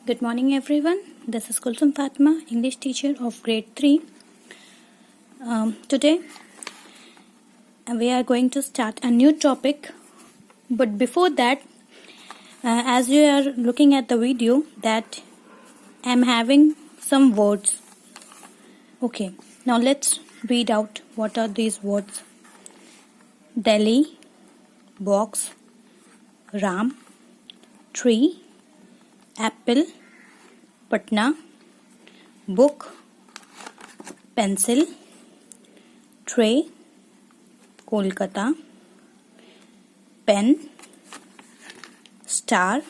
Good morning everyone. This is Kulsum Fatima, English teacher of grade 3. Today we are going to start a new topic. But before that, as you are looking at the video, that I am having some words. Okay, now let's read out what are these words. Delhi, box, Ram, tree, apple, Patna, book, pencil, tray, Kolkata, pen, star,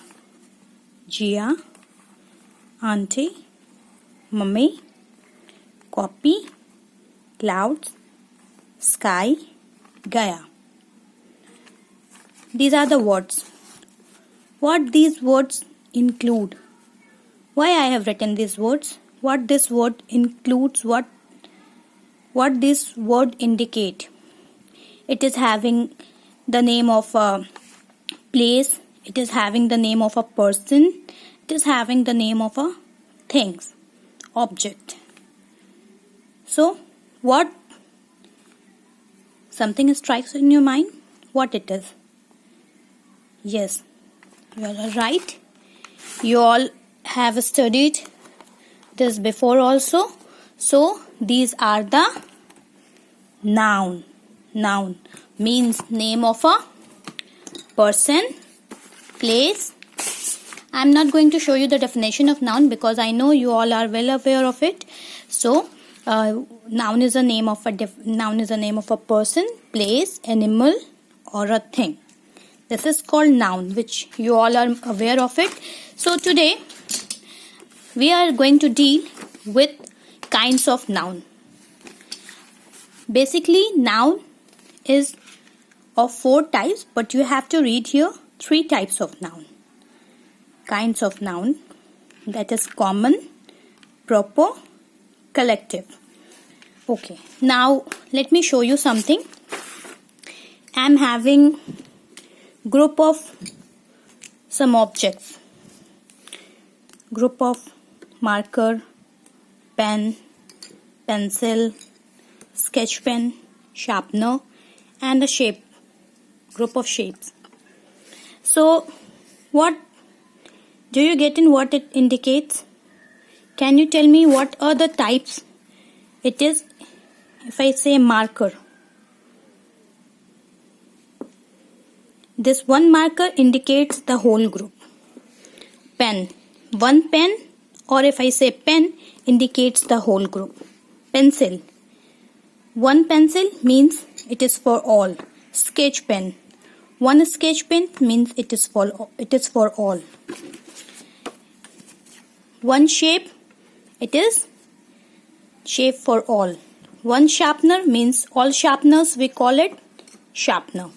Jia, auntie, mummy, copy, clouds, sky, Gaya. These are the words. What these words include? Why I have written these words? What this word includes? What this word indicate? It is having the name of a place. It is having the name of a person. It is having the name of a things, object. So, what something strikes in your mind? What it is? Yes, you are right. You all have studied this before also. So, these are the noun. Noun means name of a person, place. I am not going to show you the definition of noun because I know you all are well aware of it. So, noun is a name of a person, place, animal, or a thing. This is called noun, which you all are aware of it. So today we are going to deal with kinds of noun. Basically, noun is of 4 types, but you have to read here 3 types of noun. Kinds of noun, that is common, proper, collective. Okay, now let me show you something. I am having group of some objects. Group of marker, pen, pencil, sketch pen, sharpener, and a shape. Group of shapes. So, what do you get in what it indicates? Can you tell me what are the types? It is, if I say marker, this one marker indicates the whole group. Pen, one pen, or if I say pen, indicates the whole group. Pencil, one pencil means it is for all. Sketch pen, one sketch pen means it is for all. One shape, it is shape for all. One sharpener means all sharpeners, we call it sharpener.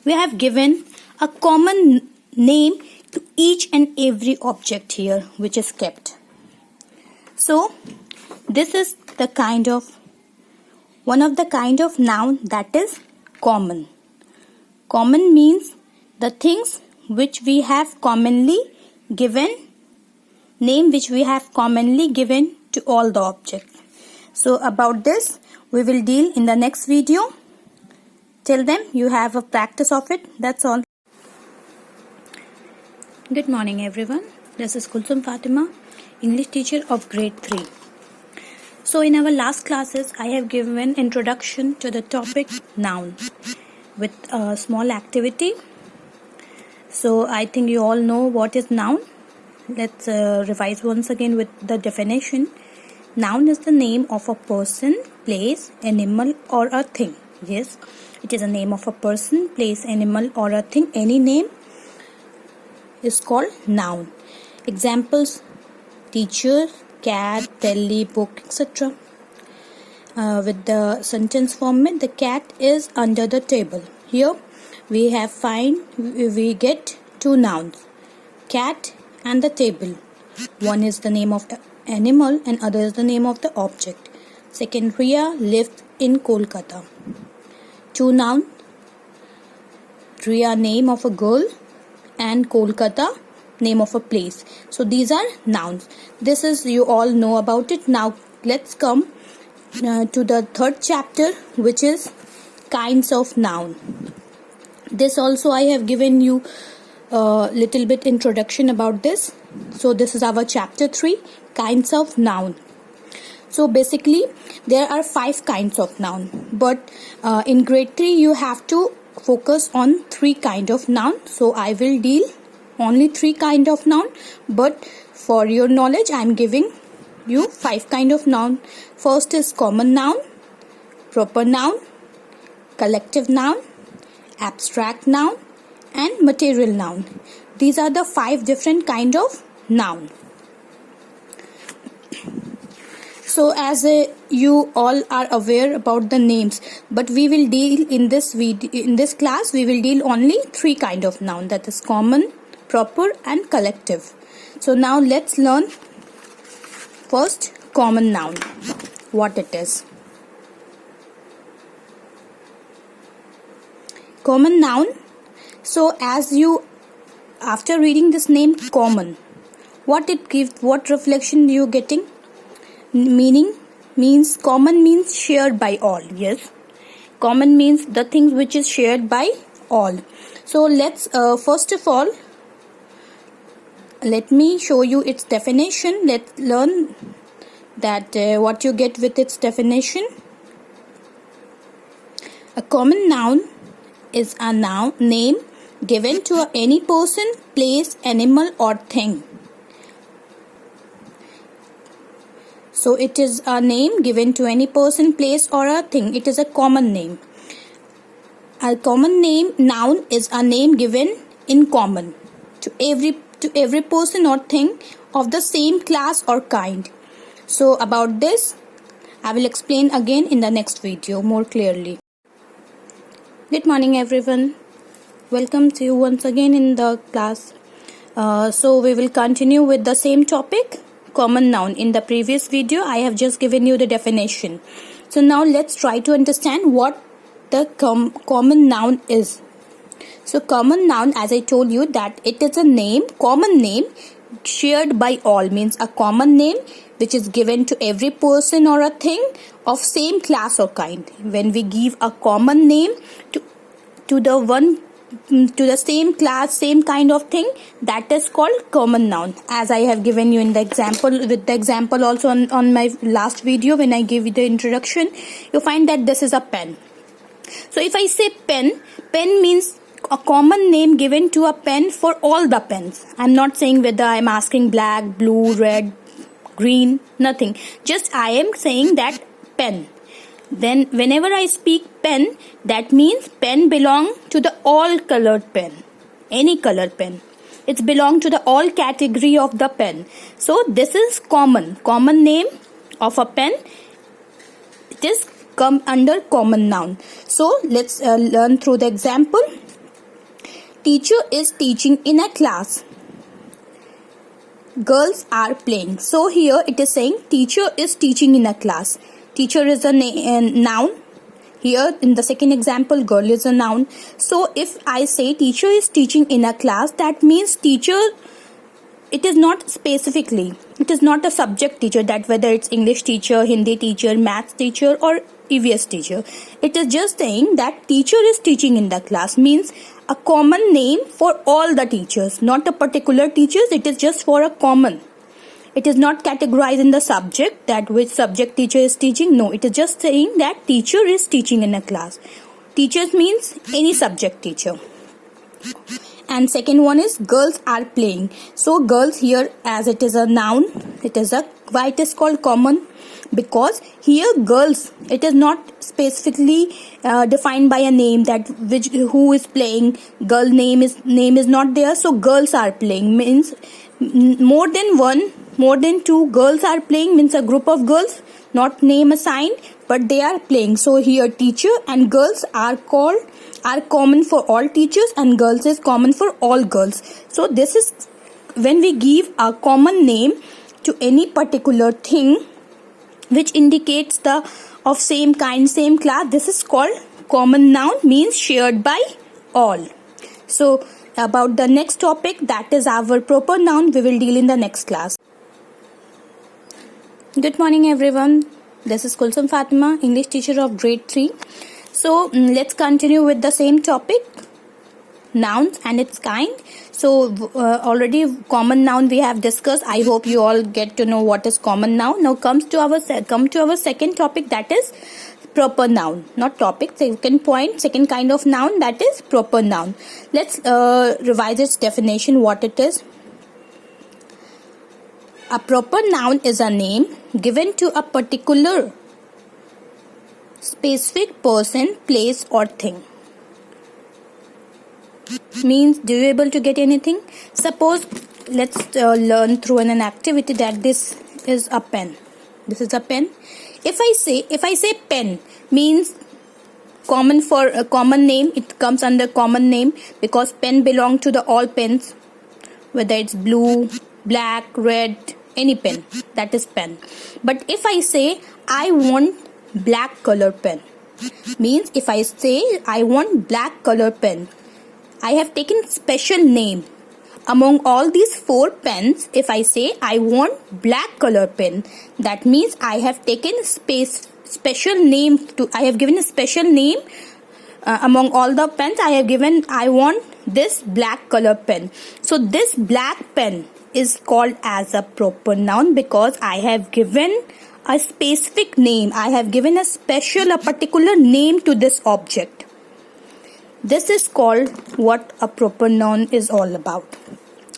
We have given a common name to each and every object here which is kept. So, this is the one of the kind of noun that is common. Common means the things which we have commonly given, name which we have commonly given to all the objects. So, about this we will deal in the next video. Till then, you have a practice of it. That's all. Good morning, everyone. This is Kulsum Fatima, English teacher of grade 3. So, in our last classes, I have given introduction to the topic noun with a small activity. So, I think you all know what is noun. Let's revise once again with the definition. Noun is the name of a person, place, animal, or a thing. Yes, it is a name of a person, place, animal, or a thing. Any name is called noun. Examples: teacher, cat, Delhi, book, etc. With the sentence format, the cat is under the table. Here we get 2 nouns, cat and the table. One is the name of the animal and other is the name of the object. Second, Riya lived in Kolkata. 2 nouns, Riya name of a girl and Kolkata name of a place. So these are nouns. This is, you all know about it. Now let's come to the third chapter, which is kinds of noun. This also I have given you a little bit introduction about this. So this is our chapter 3, kinds of noun. So basically there are 5 kinds of noun, but in grade 3 you have to focus on 3 kind of noun. So I will deal only 3 kind of noun, but for your knowledge I am giving you 5 kind of noun. First is common noun, proper noun, collective noun, abstract noun, and material noun. These are the 5 different kind of noun. So as you all are aware about the names, but we will deal in this class we will deal only 3 kind of noun, that is common, proper, and collective. So now let's learn first common noun, what it is. Common noun. So as you, after reading this name common, what it gives, what reflection you getting? Meaning means common means shared by all. Yes, common means the things which is shared by all. So let's first of all let me show you its definition. Let's learn that what you get with its definition. A common noun is a noun name given to any person, place, animal, or thing. So it is a name given to any person, place, or a thing. It is a common name. A common name noun is a name given in common to every person or thing of the same class or kind. So about this I will explain again in the next video more clearly. Good morning everyone. Welcome to you once again in the class. So we will continue with the same topic, common noun. In the previous video I have just given you the definition. So now let's try to understand what the common noun is. So common noun, as I told you, that it is a name, common name shared by all, means a common name which is given to every person or a thing of same class or kind. When we give a common name to the same class, same kind of thing, that is called common noun. As I have given you in the example, with the example also on my last video when I gave you the introduction, you find that this is a pen. So if I say pen means a common name given to a pen for all the pens. I'm not saying whether I'm asking black, blue, red, green, nothing. Just I am saying that pen. Then whenever I speak pen, that means pen belong to the all colored pen, any color pen. It's belong to the all category of the pen. So this is common name of a pen. It is come under common noun. So let's learn through the example. Teacher is teaching in a class. Girls are playing. So here it is saying teacher is teaching in a class. Teacher is a noun. Here in the second example, girl is a noun. So if I say teacher is teaching in a class, that means teacher, it is not specifically, it is not a subject teacher, that whether it's English teacher, Hindi teacher, maths teacher, or EVS teacher. It is just saying that teacher is teaching in the class, means a common name for all the teachers, not a particular teachers. It is just for a common. It is not categorized in the subject, that which subject teacher is teaching. No, it is just saying that teacher is teaching in a class. Teachers means any subject teacher. And second one is girls are playing. So girls here, as it is a noun, it is why it is called common, because here girls, it is not specifically defined by a name, that who is playing. Girl name is not there. So girls are playing means more than one, more than two girls are playing, means a group of girls, not name assigned, but they are playing. So here teacher and girls are common for all teachers, and girls is common for all girls. So this is when we give a common name to any particular thing which indicates the of same kind, same class. This is called common noun, means shared by all. So about the next topic, that is our proper noun. We will deal in the next class. Good morning everyone. This is Kulsum Fatima, English teacher of grade 3. So let's continue with the same topic, nouns and its kind. So already common noun we have discussed. I hope you all get to know what is common noun. Now come to our second topic, that is proper noun. Not topic, second kind of noun, that is proper noun. Let's revise its definition, what it is. A proper noun is a name given to a particular specific person, place or thing. Means, do you able to get anything? Suppose let's learn through an activity that this is a pen. This is a pen. If I say pen, means common for a common name. It comes under common name because pen belong to the all pens, whether it's blue, black, red, any pen, that is pen. But if I say I want black color pen, means if I say I want black color pen, I have taken special name. Among all these 4 pens, if I say I want black color pen, that means I have taken special name to. I have given a special name among all the pens. I have given I want this black color pen. So this black pen is called as a proper noun because I have given a specific name. I have given a particular name to this object. This is called what a proper noun is all about.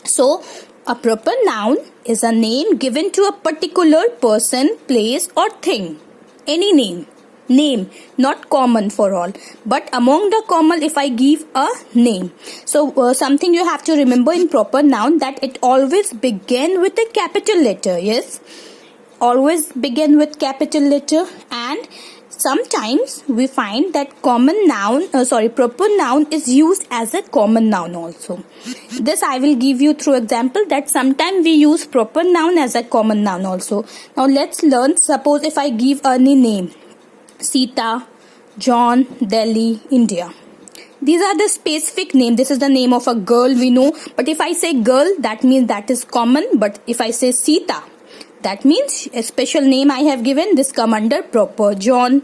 So a proper noun is a name given to a particular person, place or thing. Any name, not common for all, but among the common if I give a name. So something you have to remember in proper noun, that it always begin with a capital letter. Yes, always begin with capital letter. And sometimes we find that proper noun is used as a common noun also. This I will give you through example, that sometimes we use proper noun as a common noun also. Now let's learn. Suppose if I give any name, Sita, John, Delhi, India. These are the specific name. This is the name of a girl, we know. But if I say girl, that means that is common. But if I say Sita, that means a special name I have given. This come under proper. John,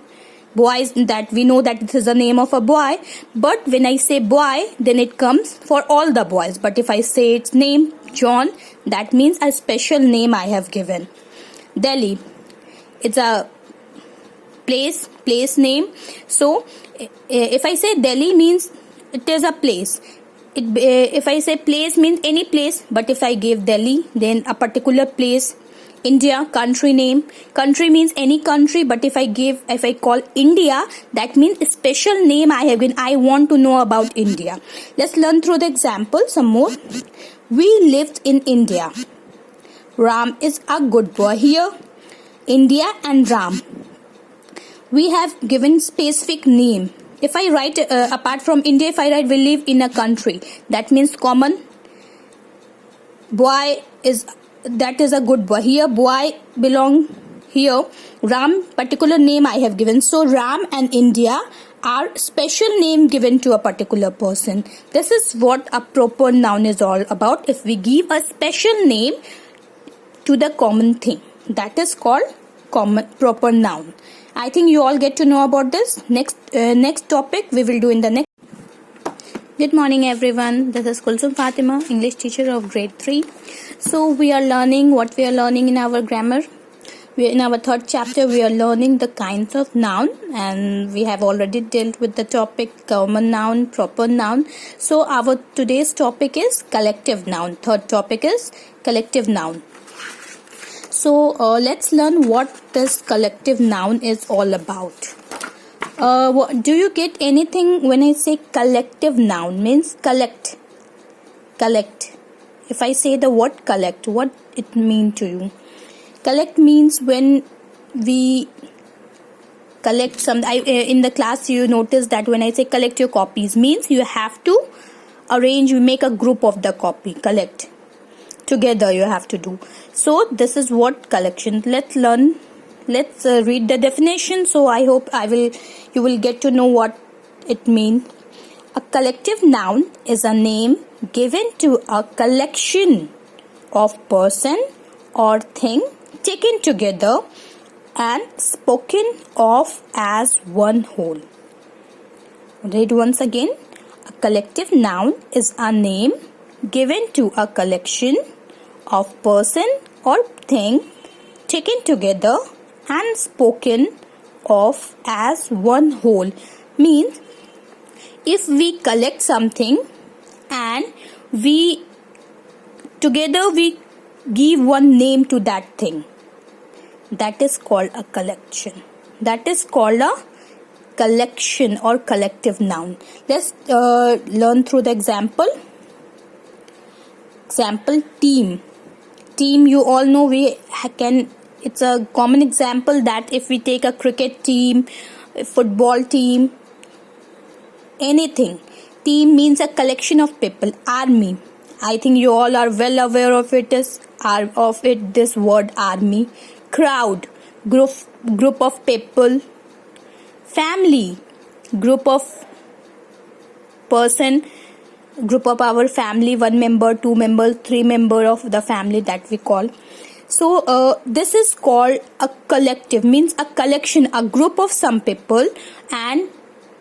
boys, that we know that this is the name of a boy. But when I say boy, then it comes for all the boys. But if I say its name, John, that means a special name I have given. Delhi, it's a place name. So if I say Delhi, means it is a place. If I say place, means any place. But if I give Delhi, then a particular place. India, country name. Country means any country. But if I call India, that means a special name I have given. I want to know about India. Let's learn through the example some more. We lived in India. Ram is a good boy. Here, India and Ram, we have given specific name. If I write apart from India, if I write we live in a country, that means common. Boy that is a good boy. Here boy belong here. Ram, particular name I have given. So Ram and India are special name given to a particular person. This is what a proper noun is all about. If we give a special name to the common thing, that is called proper noun. I think you all get to know about this. Next topic we will do in the next. Good morning everyone. This is Kulsum Fatima, English teacher of grade 3. So we are learning what we are learning in our grammar. In our 3rd chapter we are learning the kinds of noun, and we have already dealt with the topic common noun, proper noun. So our today's topic is collective noun. 3rd topic is collective noun. So let's learn what this collective noun is all about. Do you get anything when I say collective noun? Means collect. If I say the word collect, what it mean to you? Collect means when we collect some. In the class you notice that when I say collect your copies, means you have to arrange, you make a group of the copy, collect. Together you have to do. So this is what collection. Let's read the definition. So I hope you will get to know what it means. A collective noun is a name given to a collection of person or thing taken together and spoken of as one whole. Read once again. A collective noun is a name given to a collection of person or thing taken together and spoken of as one whole. Means if we collect something and we together we give one name to that thing, that is called a collection. That is called a collection or collective noun. Let's learn through the example. Example, team. Team, you all know it's a common example that if we take a cricket team, a football team, anything. Team means a collection of people. Army. I think you all are well aware of this word army. Crowd, group of people. Family, group of person, group of our family, 1 member, 2 member, 3 member of the family that we call. So this is called a collective, means a collection, a group of some people, and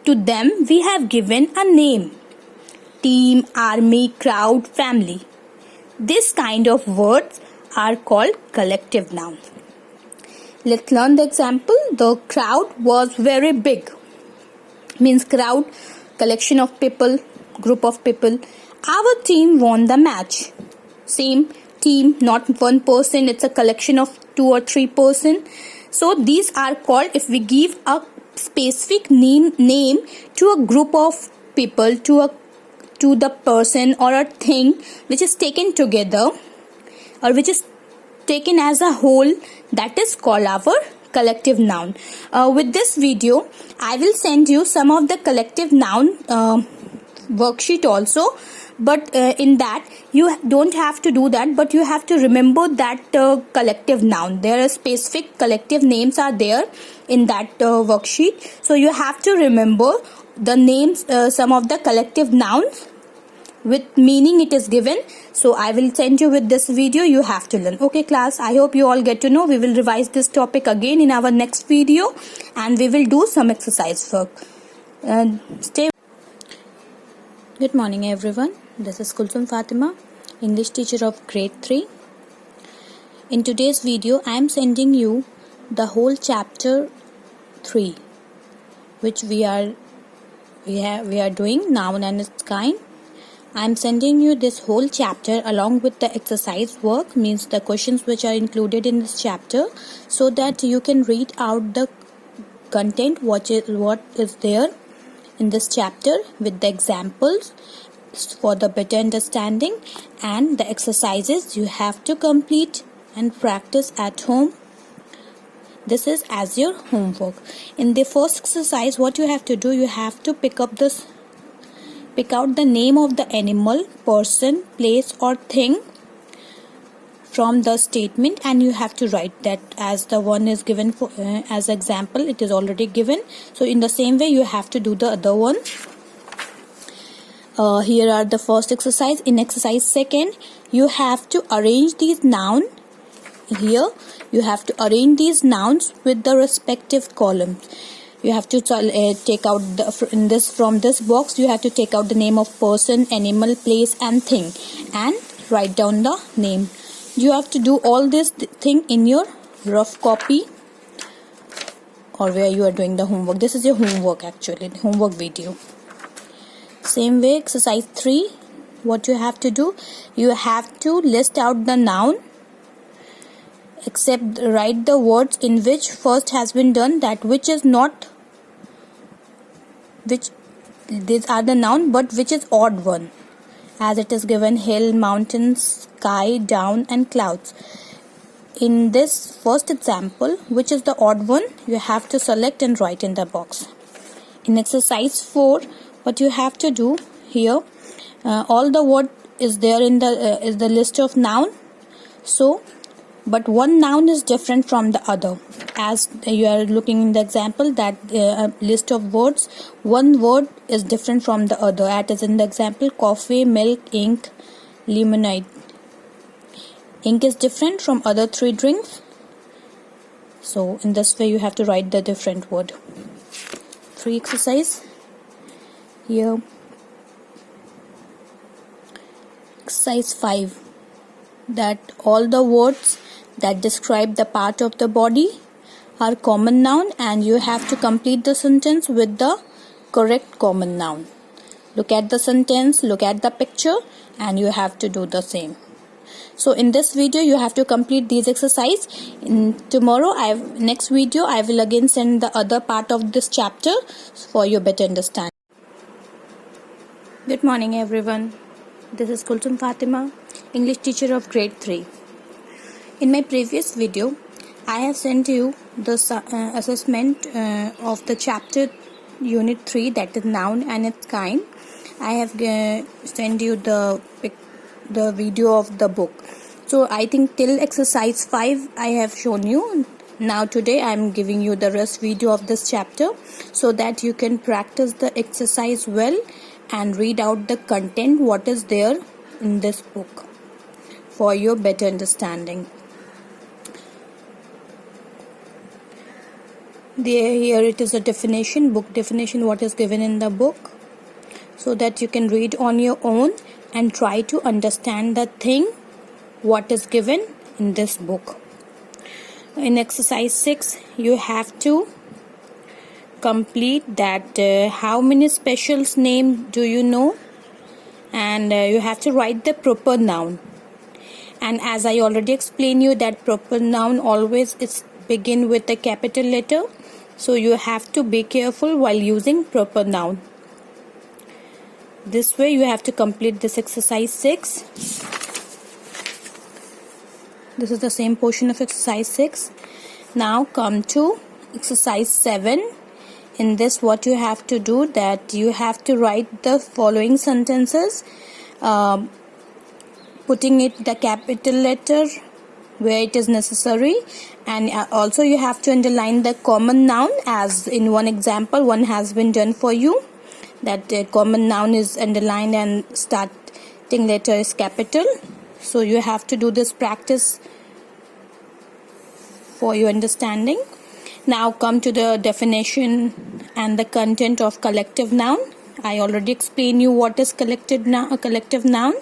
to them we have given a name. Team, army, crowd, family. This kind of words are called collective noun. Let's learn the example. The crowd was very big. Means crowd, collection of people, group of people. Our team won the match. Same team, not one person. It's a collection of 2 or 3 person. So these are called, if we give a specific name to a group of people, to the person or a thing which is taken together or which is taken as a whole, that is called our collective noun. With this video, I will send you some of the collective noun worksheet also, but in that you don't have to do that, but you have to remember that collective noun. There are specific collective names are there in that worksheet, so you have to remember the names, some of the collective nouns with meaning it is given. So I will send you with this video. You have to learn. Okay class, I hope you all get to know. We will revise this topic again in our next video and we will do some exercise work. Stay. Good morning everyone. This is Kulsum Fatima, English teacher of grade 3. In today's video I am sending you the whole chapter 3, which we are doing noun and its kind. I am sending you this whole chapter along with the exercise work, means the questions which are included in this chapter, so that you can read out the content what is there in this chapter with the examples for the better understanding, and the exercises you have to complete and practice at home. This is as your homework. In the first exercise, what you have to do, you have to pick out the name of the animal, person, place or thing from the statement, and you have to write that as the one is given for as example. It is already given, so in the same way you have to do the other one. Here are the first exercise. In exercise second, you have to arrange these nouns. Here you have to arrange these nouns with the respective columns. You have to take out from this box. You have to take out the name of person, animal, place and thing, and write down the name. You have to do all this thing in your rough copy or where you are doing the homework. This is your homework actually, homework video. Same way, exercise 3, what you have to do, you have to list out the noun, except write the words in which first has been done, that which is not, which these are the noun but which is odd one, as it is given hill, mountains, sky, down and clouds. In this first example, which is the odd one, you have to select and write in the box. In exercise 4, what you have to do here, all the word is there in the list of noun, so but one noun is different from the other. As you are looking in the example, that list of words, one word is different from the other. As in the example, coffee, milk, ink, lemonade. Ink is different from other three drinks. So in this way you have to write the different word. 3 exercise here. Exercise 5, that all the words that describe the part of the body are common noun, and you have to complete the sentence with the correct common noun. Look at the sentence, look at the picture, and you have to do the same. So in this video you have to complete these exercise. In next video I will again send the other part of this chapter for your better understanding. Good morning everyone. This is Kulsum Fatima, English teacher of grade 3. In my previous video, I have sent you the assessment of the chapter unit 3, that is noun and its kind. I have sent you the video of the book. So I think till exercise 5 I have shown you. Now today I am giving you the rest video of this chapter so that you can practice the exercise well and read out the content what is there in this book for your better understanding. Here it is a definition, book definition, what is given in the book, so that you can read on your own and try to understand the thing what is given in this book. In exercise 6 you have to complete that how many specials name do you know, and you have to write the proper noun. And as I already explained you that proper noun always is begin with a capital letter, so you have to be careful while using proper noun. This way you have to complete this exercise 6. This is the same portion of exercise 6. Now come to exercise 7. In this what you have to do, that you have to write the following sentences, putting it the capital letter where it is necessary, and also you have to underline the common noun, as in one example one has been done for you, that common noun is underlined and starting letter is capital. So you have to do this practice for your understanding. Now come to the definition and the content of collective noun. I already explained you what is collective noun,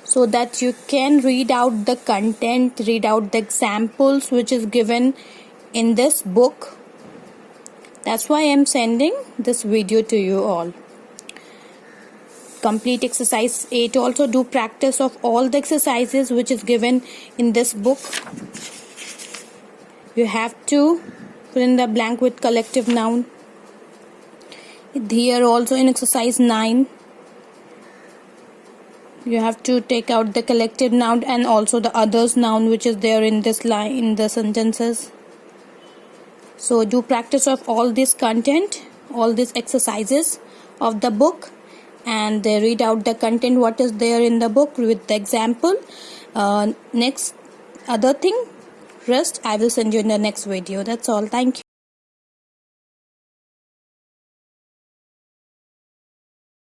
so that you can read out the content, read out the examples which is given in this book. That's why I am sending this video to you all. Complete exercise 8. Also do practice of all the exercises which is given in this book. You have to fill in the blank with collective noun. Here also in exercise 9 you have to take out the collective noun and also the others noun which is there in this line in the sentences. So do practice of all this content, all these exercises of the book, and read out the content what is there in the book with the example. Next other thing, rest I will send you in the next video. That's all. Thank you.